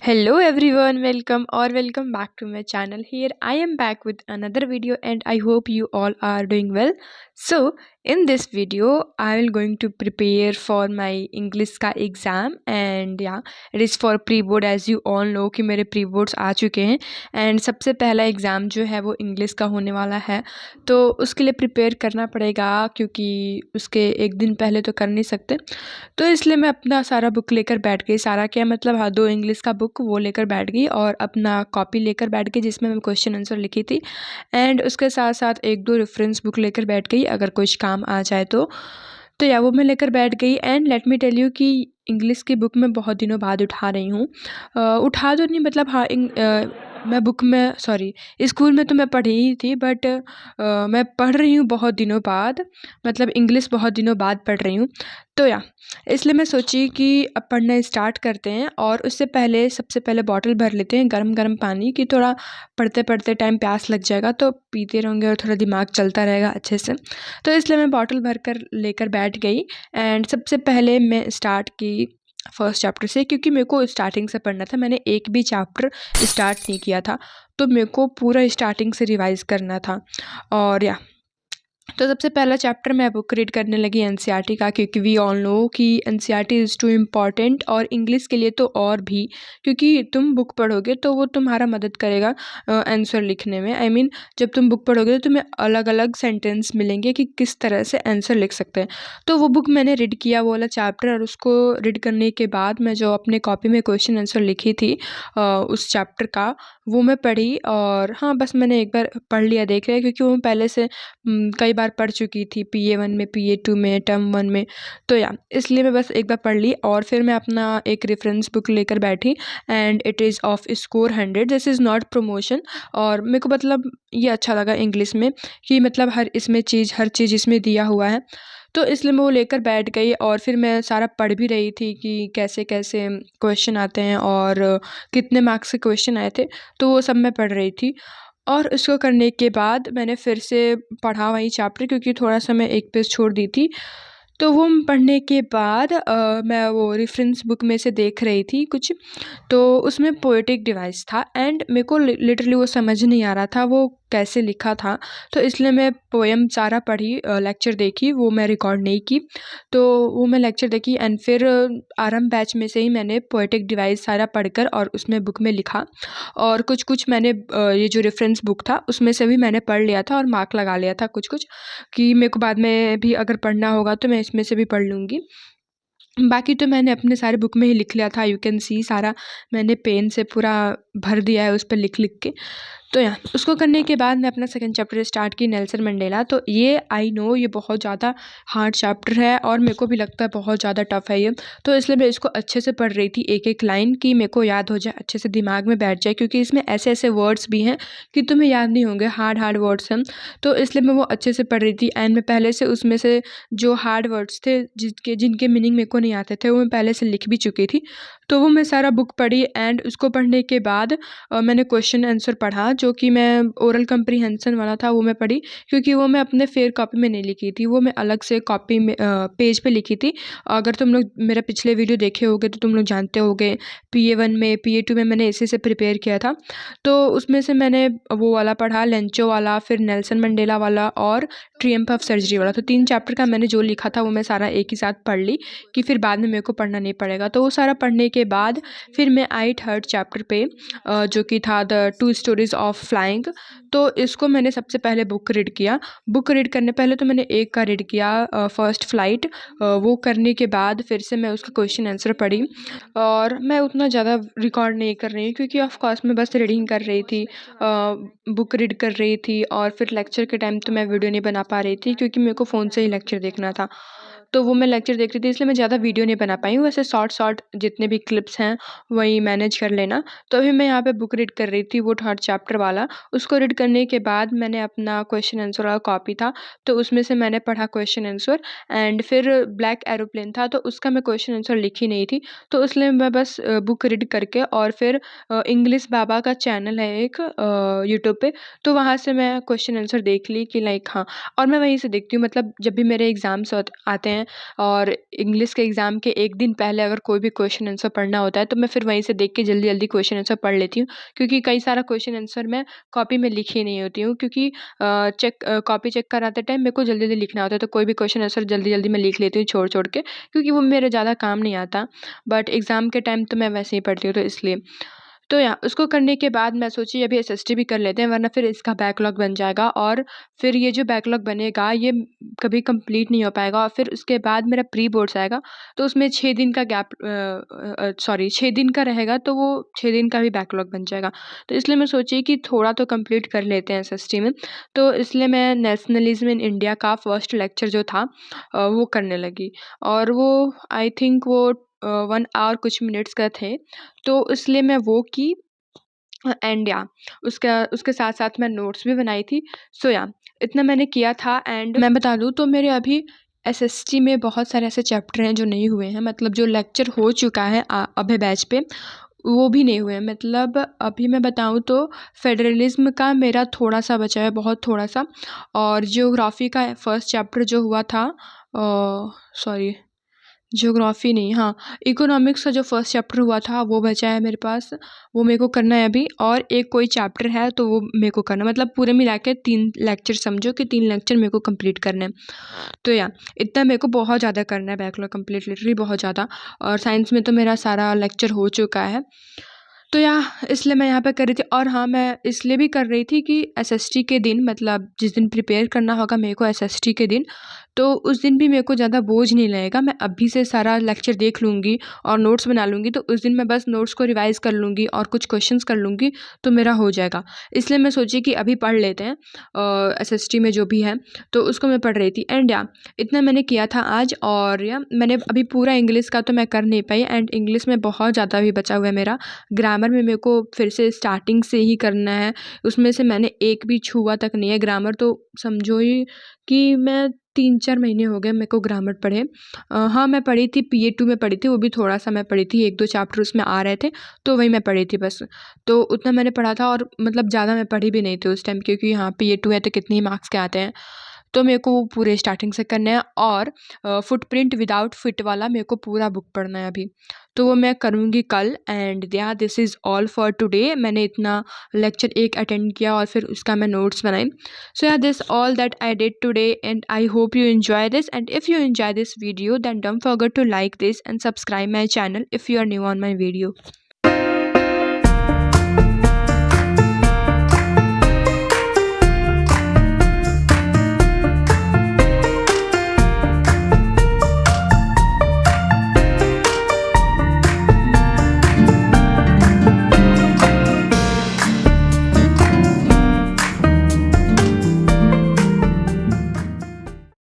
Hello everyone, welcome or welcome back to my channel. Here I am back with another video and I hope you all are doing well. So in this video I will going to prepare for my English का exam and yeah it is for pre-board as you all know कि मेरे pre-boards आ चुके हैं and सबसे पहला exam जो है वो इंग्लिश का होने वाला है तो उसके लिए प्रिपेयर करना पड़ेगा क्योंकि उसके एक दिन पहले तो कर नहीं सकते तो इसलिए मैं अपना सारा बुक लेकर बैठ गई। सारा क्या मतलब हाँ 2 इंग्लिश का बुक वो लेकर बैठ गई और अपना कॉपी लेकर बैठ गई जिसमें मैं क्वेश्चन आंसर लिखी थी एंड उसके साथ-साथ 1-2 रेफ़रेंस बुक लेकर बैठ गई अगर कुछ काम आ जाए तो। तो या वो मैं लेकर बैठ गई and let me tell you कि इंग्लिश की बुक मैं बहुत दिनों बाद उठा रही हूँ। उठा तो नहीं मतलब हाँ मैं बुक में सॉरी स्कूल में तो मैं पढ़ी ही थी बट मैं पढ़ रही हूँ बहुत दिनों बाद मतलब इंग्लिश बहुत दिनों बाद पढ़ रही हूँ। तो या इसलिए मैं सोची कि अब पढ़ना स्टार्ट करते हैं और उससे पहले सबसे पहले बॉटल भर लेते हैं गरम-गरम पानी की थोड़ा पढ़ते-पढ़ते टाइम प्यास लग जाएगा तो पीते रहेंगे और थोड़ा दिमाग चलता रहेगा अच्छे से। तो इसलिए मैं बॉटल भर कर लेकर बैठ गई एंड सबसे पहले मैं स्टार्ट की फर्स्ट चैप्टर से क्योंकि मेरे को स्टार्टिंग से पढ़ना था। मैंने एक भी चैप्टर स्टार्ट नहीं किया था तो मेरे को पूरा स्टार्टिंग से रिवाइज़ करना था और या तो सबसे पहला चैप्टर मैं बुक रीड करने लगी एनसीईआरटी का क्योंकि वी ऑल नो कि एनसीईआरटी इज़ टू इम्पॉर्टेंट और इंग्लिश के लिए तो और भी क्योंकि तुम बुक पढ़ोगे तो वो तुम्हारा मदद करेगा आंसर लिखने में। आई मीन जब तुम बुक पढ़ोगे तो तुम्हें अलग अलग सेंटेंस मिलेंगे कि किस तरह से आंसर लिख सकते हैं। तो वो बुक मैंने रीड किया वो वाला चैप्टर और उसको रीड करने के बाद मैं जो अपने कॉपी में क्वेश्चन आंसर लिखी थी उस चैप्टर का वो मैं पढ़ी और हाँ बस मैंने एक बार पढ़ लिया देख लिया क्योंकि वो मैं पहले से कई बार पढ़ चुकी थी PA1 में PA2 में टर्म 1 में तो या इसलिए मैं बस एक बार पढ़ ली और फिर मैं अपना एक रेफरेंस बुक लेकर बैठी and it is off score 100 this is not promotion और मेरे को मतलब ये अच्छा लगा इंग्लिश में कि मतलब हर चीज़ इसमें दिया हुआ है तो इसलिए मैं वो लेकर बैठ गई और फिर मैं सारा पढ़ भी रही थी कि कैसे-कैसे क्वेश्चन आते हैं और कितने मार्क्स के क्वेश्चन आए थे तो वो सब मैं पढ़ रही थी। और उसको करने के बाद मैंने फिर से पढ़ा वही चैप्टर क्योंकि थोड़ा-सा मैं एक पेज छोड़ दी थी। तो वो पढ़ने के बाद मैं वो रेफ़रेंस बुक में से देख रही थी कुछ, तो उसमें पोएटिक डिवाइस था एंड मेरे को लिटरली वो समझ नहीं आ रहा था वो कैसे लिखा था। तो इसलिए मैं पोएम सारा पढ़ी लेक्चर देखी वो मैं रिकॉर्ड नहीं की। तो वो मैं लेक्चर देखी एंड फिर आरंभ बैच में से ही मैंने पोएटिक डिवाइस सारा पढ़कर और उसमें बुक में लिखा और कुछ-कुछ मैंने ये जो रेफ़रेंस बुक था उसमें से भी मैंने पढ़ लिया था और मार्क लगा लिया था कुछ-कुछ कि मेरे को बाद में भी अगर पढ़ना होगा तो मैं इसमें से भी पढ़ लूँगी। बाकी तो मैंने अपने सारे बुक में ही लिख लिया था यू कैन सी सारा मैंने पेन से पूरा भर दिया है उस पे लिख-लिख के। तो या उसको करने के बाद मैं अपना सेकंड चैप्टर स्टार्ट की नेल्सन मंडेला तो ये आई नो ये बहुत ज़्यादा हार्ड चैप्टर है और मेरे को भी लगता है बहुत ज़्यादा टफ़ है ये। तो इसलिए मैं इसको अच्छे से पढ़ रही थी एक-एक लाइन कि मेरे को याद हो जाए अच्छे से दिमाग में बैठ जाए क्योंकि इसमें ऐसे-ऐसे वर्ड्स भी हैं कि तुम्हें याद नहीं होंगे हार्ड वर्ड्स हैं। तो इसलिए मैं वो अच्छे से पढ़ रही थी एंड मैं पहले से उसमें से जो हार्ड वर्ड्स थे जिनके मीनिंग मेरे को नहीं आते थे वो मैं पहले से लिख भी चुकी थी। तो वो मैं सारा बुक पढ़ी एंड उसको पढ़ने के बाद मैंने क्वेश्चन आंसर पढ़ा जो कि मैं ओरल कम्प्रीहेंशन वाला था वो मैं पढ़ी क्योंकि वो मैं अपने फेयर कॉपी में नहीं लिखी थी वो मैं अलग से कॉपी में पेज पे लिखी थी। अगर तुम लोग मेरा पिछले वीडियो देखे होगे तो तुम लोग जानते होगे PA1 में PA2 में मैंने इसी से प्रिपेयर किया था। तो उसमें से मैंने वो वाला पढ़ा लेंचो वाला फिर नेल्सन मंडेला वाला और ट्रियम्फ ऑफ सर्जरी वाला। तो 3 चैप्टर का मैंने जो लिखा था वो मैं सारा एक ही साथ पढ़ ली कि फिर बाद में मेरे को पढ़ना नहीं पड़ेगा। तो वो सारा पढ़ने के बाद फिर मैं आई थर्ड चैप्टर पे जो कि था द 2 स्टोरीज़ ऑफ फ्लाइंग। तो इसको मैंने सबसे पहले बुक रीड किया। बुक रीड करने पहले तो मैंने एक का रीड किया फर्स्ट फ्लाइट वो करने के बाद फिर से मैं उसका क्वेश्चन आंसर पढ़ी और मैं उतना ज़्यादा रिकॉर्ड नहीं कर रही हूँ क्योंकि ऑफ़ कोर्स मैं बस रीडिंग कर रही थी बुक रीड कर रही थी और फिर लेक्चर के टाइम तो मैं वीडियो नहीं बना पा रही थी क्योंकि मेरे को फ़ोन से ही लेक्चर देखना था। तो वो मैं लेक्चर देख रही थी इसलिए मैं ज़्यादा वीडियो नहीं बना पाई हूँ। वैसे शॉर्ट जितने भी क्लिप्स हैं वही मैनेज कर लेना। तो अभी मैं यहाँ पे बुक रीड कर रही थी वो थर्ड चैप्टर वाला। उसको रीड करने के बाद मैंने अपना क्वेश्चन आंसर वाला कॉपी था तो उसमें से मैंने पढ़ा क्वेश्चन आंसर एंड फिर ब्लैक एरोप्लेन था तो उसका मैं क्वेश्चन आंसर लिखी नहीं थी। तो इसलिए मैं बस बुक रीड करके और फिर इंग्लिश बाबा का चैनल है एक यूट्यूब पे तो वहाँ से मैं क्वेश्चन आंसर देख ली कि लाइक हाँ और मैं वहीं से देखती हूँ मतलब जब भी मेरे एग्ज़ाम्स आते हैं हैं, और इंग्लिश के एग्ज़ाम के एक दिन पहले अगर कोई भी क्वेश्चन आंसर पढ़ना होता है तो मैं फिर वहीं से देख के जल्दी जल्दी क्वेश्चन आंसर पढ़ लेती हूँ, क्योंकि कई सारा क्वेश्चन आंसर मैं कॉपी में लिखी नहीं होती हूँ, क्योंकि कॉपी चेक कराते टाइम मेरे को जल्दी जल्दी लिखना होता है, तो कोई भी क्वेश्चन आंसर जल्दी जल्दी मैं लिख लेती हूँ छोड़ छोड़ के, क्योंकि वो मेरे ज़्यादा काम नहीं आता। बट एग्ज़ाम के टाइम तो मैं वैसे ही पढ़ती हूँ, तो इसलिए तो या उसको करने के बाद मैं सोची अभी एसएसटी भी कर लेते हैं, वरना फिर इसका बैकलॉग बन जाएगा, और फिर ये जो बैकलॉग बनेगा ये कभी कंप्लीट नहीं हो पाएगा, और फिर उसके बाद मेरा प्री बोर्ड्स आएगा, तो उसमें 6 दिन का गैप 6 दिन का रहेगा, तो वो 6 दिन का भी बैकलॉग बन जाएगा। तो इसलिए मैं सोची कि थोड़ा तो कंप्लीट कर लेते हैं एसएसटी में, तो इसलिए मैं नेशनलिज्म इन इंडिया का फर्स्ट लेक्चर जो था वो करने लगी, और वो आई थिंक वो 1 आवर कुछ मिनट्स का थे, तो इसलिए मैं वो की। एंड या उसका उसके साथ-साथ मैं नोट्स भी बनाई थी। सो या इतना मैंने किया था, एंड मैं बता दूँ तो मेरे अभी एसएसटी में बहुत सारे ऐसे चैप्टर हैं जो नहीं हुए हैं, मतलब जो लेक्चर हो चुका है अभय बैच पे, वो भी नहीं हुए हैं। मतलब अभी मैं बताऊँ तो फेडरलिज़्म का मेरा थोड़ा-सा बचा है, बहुत थोड़ा-सा, और ज्योग्राफ़ी का फर्स्ट चैप्टर जो हुआ था, सॉरी ज्योग्राफ़ी नहीं, हाँ, इकोनॉमिक्स का जो फर्स्ट चैप्टर हुआ था वो बचा है मेरे पास, वो मेरे को करना है अभी, और एक कोई चैप्टर है तो वो मेरे को करना है। मतलब पूरे मिला के 3 लेक्चर, समझो कि 3 लेक्चर मेरे को कंप्लीट करने हैं। तो या इतना मेरे को बहुत ज़्यादा करना है बैकलॉग कंप्लीट, लिटरली बहुत ज़्यादा, और साइंस में तो मेरा सारा लेक्चर हो चुका है। तो या इसलिए मैं यहाँ पे कर रही थी, और हाँ, मैं इसलिए भी कर रही थी कि एसएसटी के दिन, मतलब जिस दिन प्रिपेयर करना होगा मेरे को एसएसटी के दिन, तो उस दिन भी मेरे को ज़्यादा बोझ नहीं लगेगा। मैं अभी से सारा लेक्चर देख लूँगी और नोट्स बना लूँगी, तो उस दिन मैं बस नोट्स को रिवाइज़ कर लूँगी और कुछ क्वेश्चंस कर लूँगी, तो मेरा हो जाएगा। इसलिए मैं सोची कि अभी पढ़ लेते हैं एसएसटी में जो भी है, तो उसको मैं पढ़ रही थी। एंड या इतना मैंने किया था आज, और या मैंने अभी पूरा इंग्लिश का तो मैं कर नहीं पाई, एंड इंग्लिश में बहुत ज़्यादा भी बचा हुआ है मेरा। ग्रामर में मेरे को फिर से स्टार्टिंग से ही करना है, उसमें से मैंने एक भी छुआ तक नहीं है ग्रामर, तो समझो ही कि मैं 3-4 महीने हो गए मेरे को ग्रामर पढ़े। हाँ, मैं पढ़ी थी PA2 में पढ़ी थी, वो भी थोड़ा-सा मैं पढ़ी थी, 1-2 चैप्टर उसमें आ रहे थे, तो वही मैं पढ़ी थी बस। तो उतना मैंने पढ़ा था, और मतलब ज़्यादा मैं पढ़ी भी नहीं थी उस टाइम, क्योंकि हाँ, PA2 है तो कितने ही मार्क्स के आते हैं। तो मेरे को वो पूरे स्टार्टिंग से करना है, और फुटप्रिंट विदाउट फिट वाला मेरे को पूरा बुक पढ़ना है अभी, तो वो मैं करूँगी कल। एंड या this is all for today. मैंने इतना लेक्चर एक अटेंड किया और फिर उसका मैं नोट्स बनाई। सो या this all that I did today, and I hope you enjoy this, and if you enjoy this video then don't forget to like this and subscribe my channel if you are new on my video.